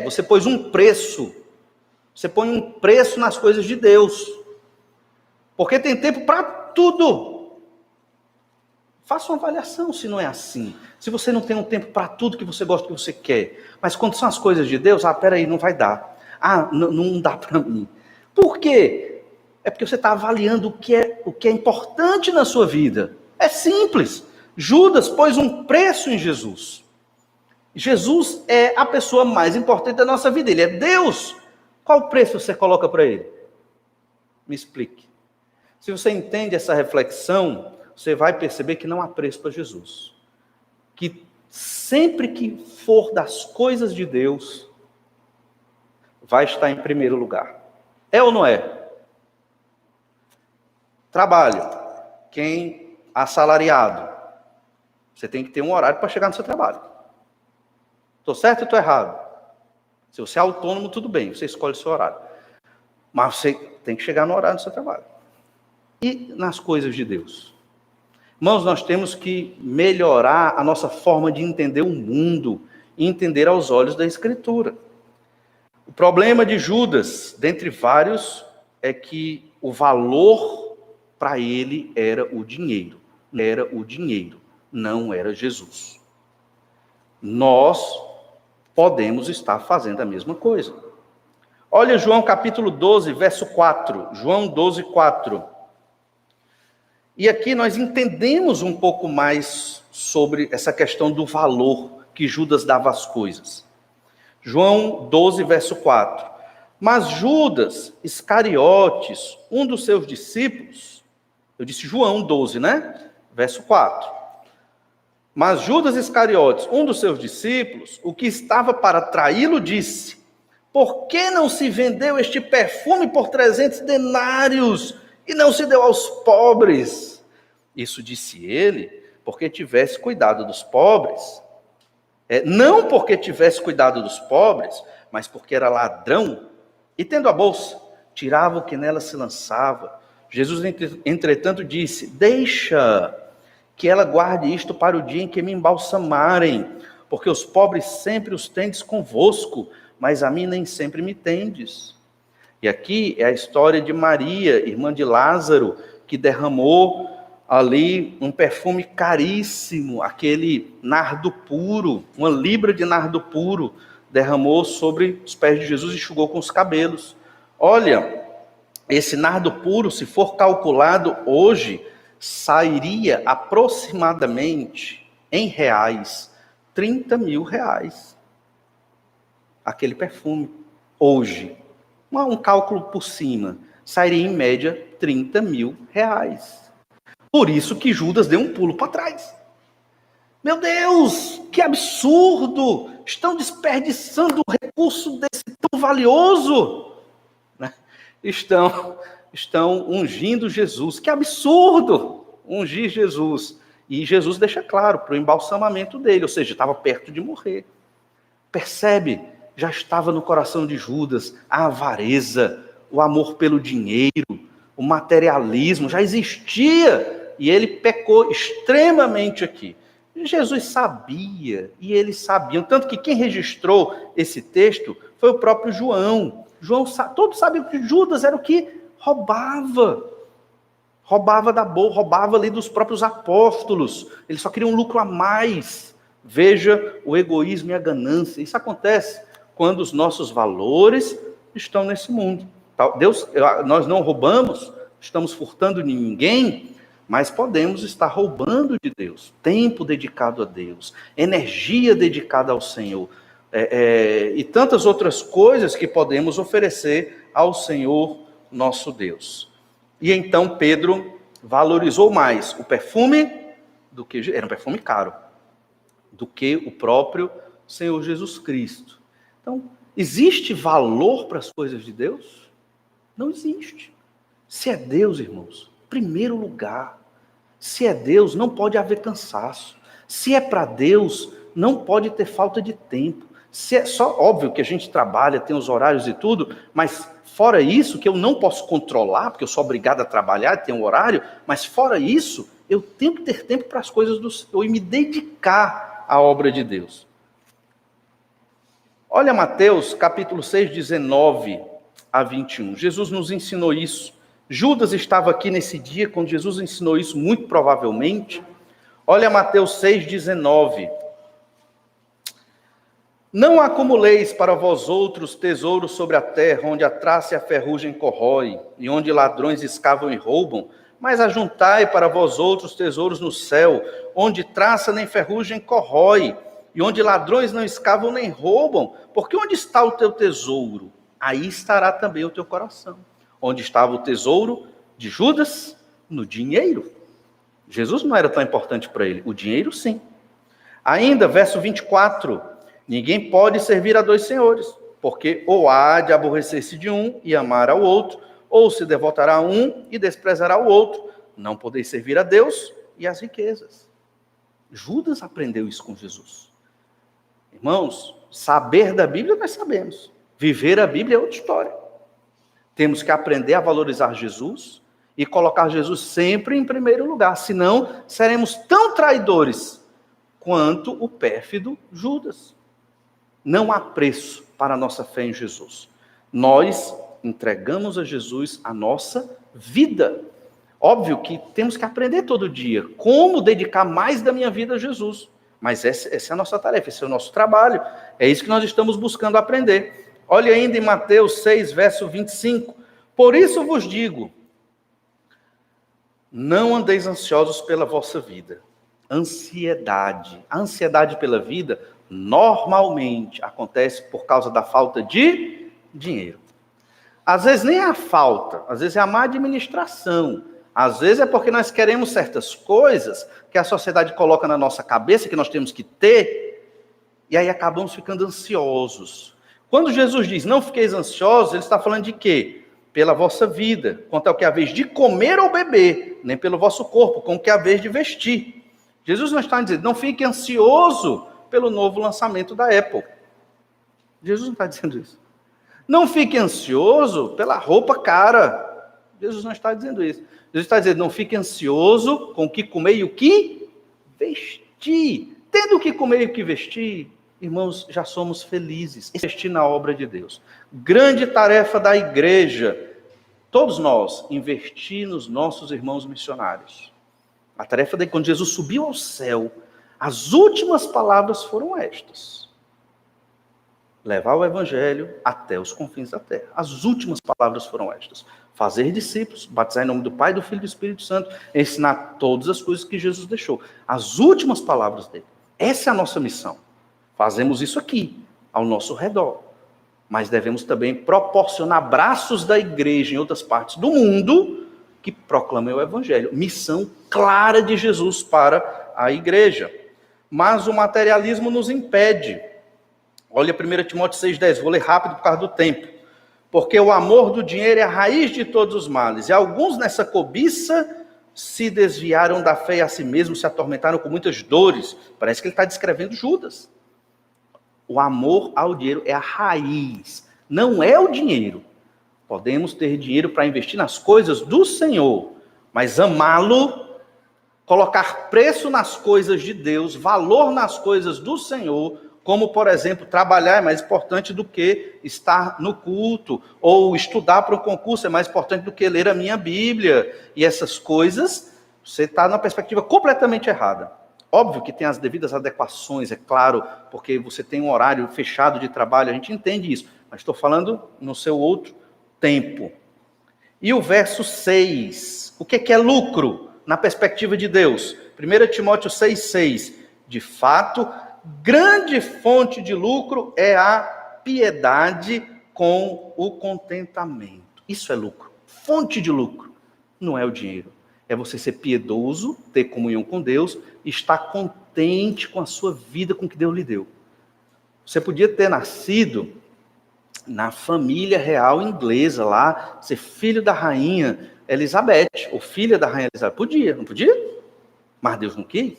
Você pôs um preço. Você põe um preço nas coisas de Deus. Porque tem tempo para tudo. Faça uma avaliação se não é assim. Se você não tem um tempo para tudo que você gosta, que você quer. Mas quando são as coisas de Deus, peraí, não vai dar. Não dá para mim. Por quê? É porque você está avaliando o que é importante na sua vida. É simples. Judas pôs um preço em Jesus. Jesus é a pessoa mais importante da nossa vida. Ele é Deus. Qual preço você coloca para ele? Me explique. Se você entende essa reflexão, você vai perceber que não há preço para Jesus. Que sempre que for das coisas de Deus, vai estar em primeiro lugar. É ou não é? Trabalho. Quem assalariado, você tem que ter um horário para chegar no seu trabalho. Estou certo ou estou errado? Se você é autônomo, tudo bem, você escolhe o seu horário. Mas você tem que chegar no horário do seu trabalho. E nas coisas de Deus? Irmãos, nós temos que melhorar a nossa forma de entender o mundo e entender aos olhos da Escritura. O problema de Judas, dentre vários, é que o valor para ele era o dinheiro. Era o dinheiro, não era Jesus. Nós podemos estar fazendo a mesma coisa. Olha João capítulo 12, verso 4. João 12, 4. E aqui nós entendemos um pouco mais sobre essa questão do valor que Judas dava às coisas. João 12, verso 4. Mas Judas Iscariotes, um dos seus discípulos, eu disse João 12, verso 4. Mas Judas Iscariotes, um dos seus discípulos, o que estava para traí-lo, disse: por que não se vendeu este perfume por 300 denários e não se deu aos pobres? Isso disse ele porque tivesse cuidado dos pobres. Não porque tivesse cuidado dos pobres, mas porque era ladrão. E tendo a bolsa, tirava o que nela se lançava. Jesus, entretanto, disse: deixa que ela guarde isto para o dia em que me embalsamarem, porque os pobres sempre os tendes convosco, mas a mim nem sempre me tendes. E aqui é a história de Maria, irmã de Lázaro, que derramou ali um perfume caríssimo, aquele nardo puro, 1 libra de nardo puro, derramou sobre os pés de Jesus e enxugou com os cabelos. Olha, esse nardo puro, se for calculado hoje, sairia aproximadamente, em reais, 30 mil reais. Aquele perfume, hoje. Um cálculo por cima, sairia em média 30 mil reais. Por isso que Judas deu um pulo para trás. Meu Deus, que absurdo! Estão desperdiçando um recurso desse tão valioso. Estão ungindo Jesus. Que absurdo ungir Jesus. E Jesus deixa claro para o embalsamamento dele, ou seja, estava perto de morrer. Percebe? Já estava no coração de Judas a avareza, o amor pelo dinheiro, o materialismo, já existia. E ele pecou extremamente aqui. Jesus sabia, e eles sabiam. Tanto que quem registrou esse texto foi o próprio João. Todos sabiam que Judas era o que roubava. Roubava da boa, roubava ali dos próprios apóstolos. Ele só queria um lucro a mais. Veja o egoísmo e a ganância. Isso acontece quando os nossos valores estão nesse mundo. Nós não roubamos, estamos furtando de ninguém, mas podemos estar roubando de Deus. Tempo dedicado a Deus, energia dedicada ao Senhor, e tantas outras coisas que podemos oferecer ao Senhor nosso Deus. E então Pedro valorizou mais o perfume, era um perfume caro, do que o próprio Senhor Jesus Cristo. Então, existe valor para as coisas de Deus? Não existe. Se é Deus, irmãos, primeiro lugar. Se é Deus, não pode haver cansaço. Se é para Deus, não pode ter falta de tempo. Se é só, óbvio que a gente trabalha, tem os horários e tudo, mas fora isso, que eu não posso controlar, porque eu sou obrigado a trabalhar, tem um horário, mas fora isso, eu tenho que ter tempo para as coisas do Senhor e me dedicar à obra de Deus. Olha Mateus, capítulo 6, 19 a 21. Jesus nos ensinou isso. Judas estava aqui nesse dia, quando Jesus ensinou isso, muito provavelmente. Olha Mateus 6, 19. Não acumuleis para vós outros tesouros sobre a terra, onde a traça e a ferrugem corrói, e onde ladrões escavam e roubam, mas ajuntai para vós outros tesouros no céu, onde traça nem ferrugem corrói, e onde ladrões não escavam nem roubam, porque onde está o teu tesouro, aí estará também o teu coração. Onde estava o tesouro de Judas? No dinheiro. Jesus não era tão importante para ele, o dinheiro sim. Ainda, verso 24, ninguém pode servir a dois senhores, porque ou há de aborrecer-se de um e amar ao outro, ou se devotará a um e desprezará o outro. Não podeis servir a Deus e às riquezas. Judas aprendeu isso com Jesus. Irmãos, saber da Bíblia nós sabemos. Viver a Bíblia é outra história. Temos que aprender a valorizar Jesus e colocar Jesus sempre em primeiro lugar. Senão, seremos tão traidores quanto o pérfido Judas. Não há preço para a nossa fé em Jesus. Nós entregamos a Jesus a nossa vida. Óbvio que temos que aprender todo dia como dedicar mais da minha vida a Jesus. Mas essa é a nossa tarefa, esse é o nosso trabalho. É isso que nós estamos buscando aprender. Olha ainda em Mateus 6, verso 25. Por isso vos digo, não andeis ansiosos pela vossa vida. Ansiedade. A ansiedade pela vida normalmente acontece por causa da falta de dinheiro. Às vezes nem é a falta, às vezes é a má administração. Às vezes é porque nós queremos certas coisas que a sociedade coloca na nossa cabeça, que nós temos que ter, e aí acabamos ficando ansiosos. Quando Jesus diz, não fiqueis ansiosos, ele está falando de quê? Pela vossa vida, quanto ao que é a vez de comer ou beber, nem pelo vosso corpo, como que é a vez de vestir. Jesus não está dizendo, não fique ansioso pelo novo lançamento da Apple. Jesus não está dizendo isso. Não fique ansioso pela roupa cara. Jesus não está dizendo isso. Jesus está dizendo, não fique ansioso com o que comer e o que vestir. Tendo o que comer e o que vestir, irmãos, já somos felizes. Investir na obra de Deus. Grande tarefa da igreja, todos nós, investir nos nossos irmãos missionários. A tarefa de quando Jesus subiu ao céu, as últimas palavras foram estas: levar o evangelho até os confins da terra. As últimas palavras foram estas: fazer discípulos, batizar em nome do Pai, do Filho e do Espírito Santo, ensinar todas as coisas que Jesus deixou. As últimas palavras dele. Essa é a nossa missão. Fazemos isso aqui, ao nosso redor. Mas devemos também proporcionar braços da igreja em outras partes do mundo que proclamem o evangelho. Missão clara de Jesus para a igreja. Mas o materialismo nos impede. Olha 1 Timóteo 6,10, vou ler rápido por causa do tempo. Porque o amor do dinheiro é a raiz de todos os males. E alguns nessa cobiça se desviaram da fé e a si mesmos se atormentaram com muitas dores. Parece que ele está descrevendo Judas. O amor ao dinheiro é a raiz, não é o dinheiro. Podemos ter dinheiro para investir nas coisas do Senhor, mas amá-lo, colocar preço nas coisas de Deus, valor nas coisas do Senhor, como, por exemplo, trabalhar é mais importante do que estar no culto, ou estudar para um concurso é mais importante do que ler a minha Bíblia. E essas coisas, você está numa perspectiva completamente errada. Óbvio que tem as devidas adequações, é claro, porque você tem um horário fechado de trabalho, a gente entende isso, mas estou falando no seu outro tempo. E o verso 6, o que é lucro na perspectiva de Deus? 1 Timóteo 6,6, de fato, grande fonte de lucro é a piedade com o contentamento. Isso é lucro. Fonte de lucro não é o dinheiro. É você ser piedoso, ter comunhão com Deus e estar contente com a sua vida, com o que Deus lhe deu. Você podia ter nascido na família real inglesa lá, ser filho da rainha Elizabeth, ou filha da rainha Elizabeth. Podia, não podia? Mas Deus não quis.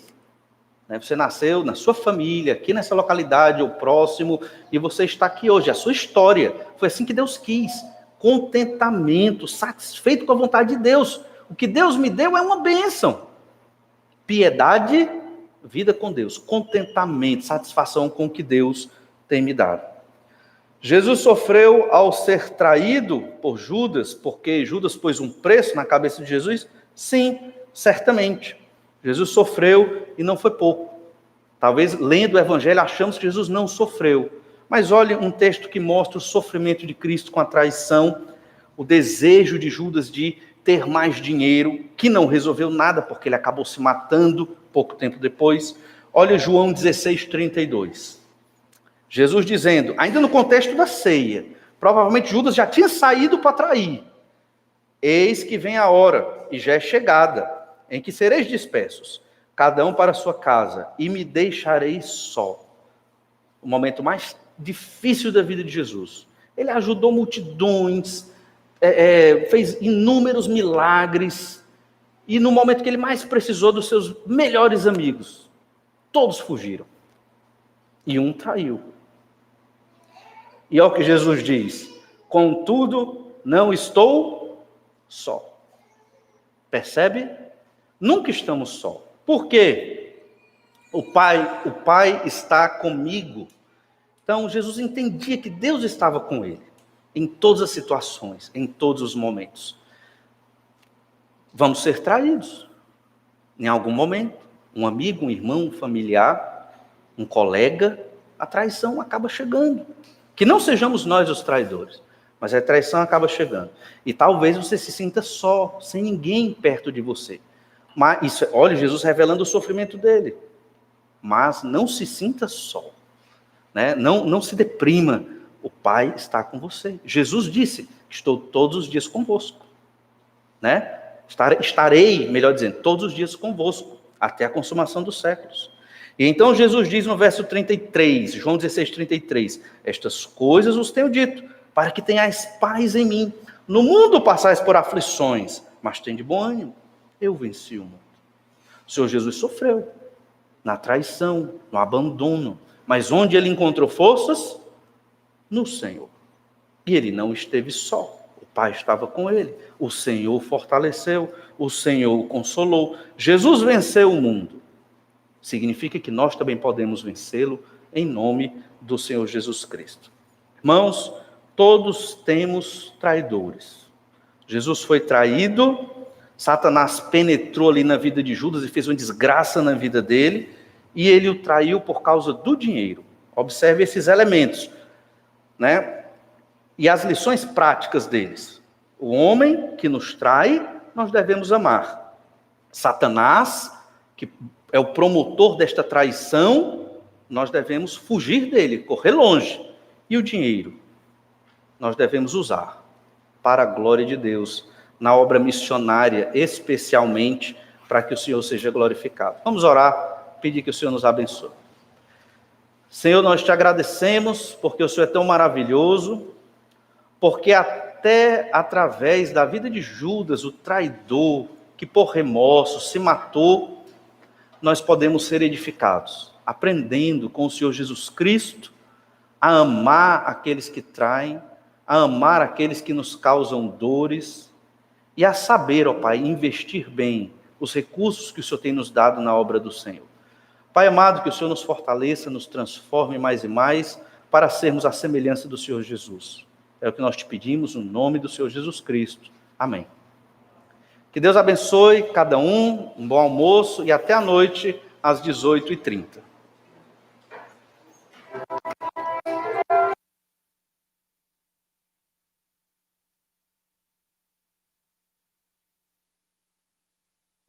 Você nasceu na sua família, aqui nessa localidade, ou próximo, e você está aqui hoje. A sua história foi assim que Deus quis. Contentamento, satisfeito com a vontade de Deus. O que Deus me deu é uma bênção. Piedade, vida com Deus. Contentamento, satisfação com o que Deus tem me dado. Jesus sofreu ao ser traído por Judas, porque Judas pôs um preço na cabeça de Jesus? Sim, certamente. Jesus sofreu e não foi pouco. Talvez lendo o Evangelho achamos que Jesus não sofreu. Mas olhe um texto que mostra o sofrimento de Cristo com a traição, o desejo de Judas de ter mais dinheiro, que não resolveu nada, porque ele acabou se matando pouco tempo depois. Olha João 16:32. Jesus dizendo, ainda no contexto da ceia, provavelmente Judas já tinha saído para trair. Eis que vem a hora, e já é chegada, em que sereis dispersos, cada um para a sua casa, e me deixareis só. O momento mais difícil da vida de Jesus. Ele ajudou multidões, fez inúmeros milagres, e no momento que ele mais precisou dos seus melhores amigos, todos fugiram. E um traiu. E é o que Jesus diz, contudo, não estou só. Percebe? Nunca estamos só. Por quê? O Pai está comigo. Então, Jesus entendia que Deus estava com ele, em todas as situações, em todos os momentos. Vamos ser traídos, em algum momento. Um amigo, um irmão, um familiar, um colega, a traição acaba chegando. Que não sejamos nós os traidores, mas a traição acaba chegando. E talvez você se sinta só, sem ninguém perto de você. Mas isso, olha, Jesus revelando o sofrimento dele. Mas não se sinta só. Né? Não se deprima. O Pai está com você. Jesus disse, estou todos os dias convosco. Né? Estarei, melhor dizendo, todos os dias convosco, até a consumação dos séculos. E então Jesus diz no verso 33, João 16:33, estas coisas os tenho dito, para que tenhais paz em mim. No mundo passais por aflições, mas tende bom ânimo. Eu venci o mundo. O Senhor Jesus sofreu na traição, no abandono, mas onde ele encontrou forças? No Senhor. E ele não esteve só. O Pai estava com ele. O Senhor fortaleceu, o Senhor o consolou. Jesus venceu o mundo. significa que nós também podemos vencê-lo em nome do Senhor Jesus Cristo. Irmãos, todos temos traidores. Jesus foi traído, Satanás penetrou ali na vida de Judas e fez uma desgraça na vida dele, e ele o traiu por causa do dinheiro. Observe esses elementos, né? E as lições práticas deles. O homem que nos trai, nós devemos amar. Satanás, que é o promotor desta traição, nós devemos fugir dele, correr longe. E o dinheiro, nós devemos usar para a glória de Deus, na obra missionária, especialmente para que o Senhor seja glorificado. Vamos orar, pedir que o Senhor nos abençoe. Senhor, nós te agradecemos porque o Senhor é tão maravilhoso, porque até através da vida de Judas, o traidor, que por remorso se matou, nós podemos ser edificados, aprendendo com o Senhor Jesus Cristo a amar aqueles que traem, a amar aqueles que nos causam dores e a saber, ó Pai, investir bem os recursos que o Senhor tem nos dado na obra do Senhor. Pai amado, que o Senhor nos fortaleça, nos transforme mais e mais para sermos a semelhança do Senhor Jesus. É o que nós te pedimos, no nome do Senhor Jesus Cristo. Amém. Que Deus abençoe cada um bom almoço e até a noite às 18h30.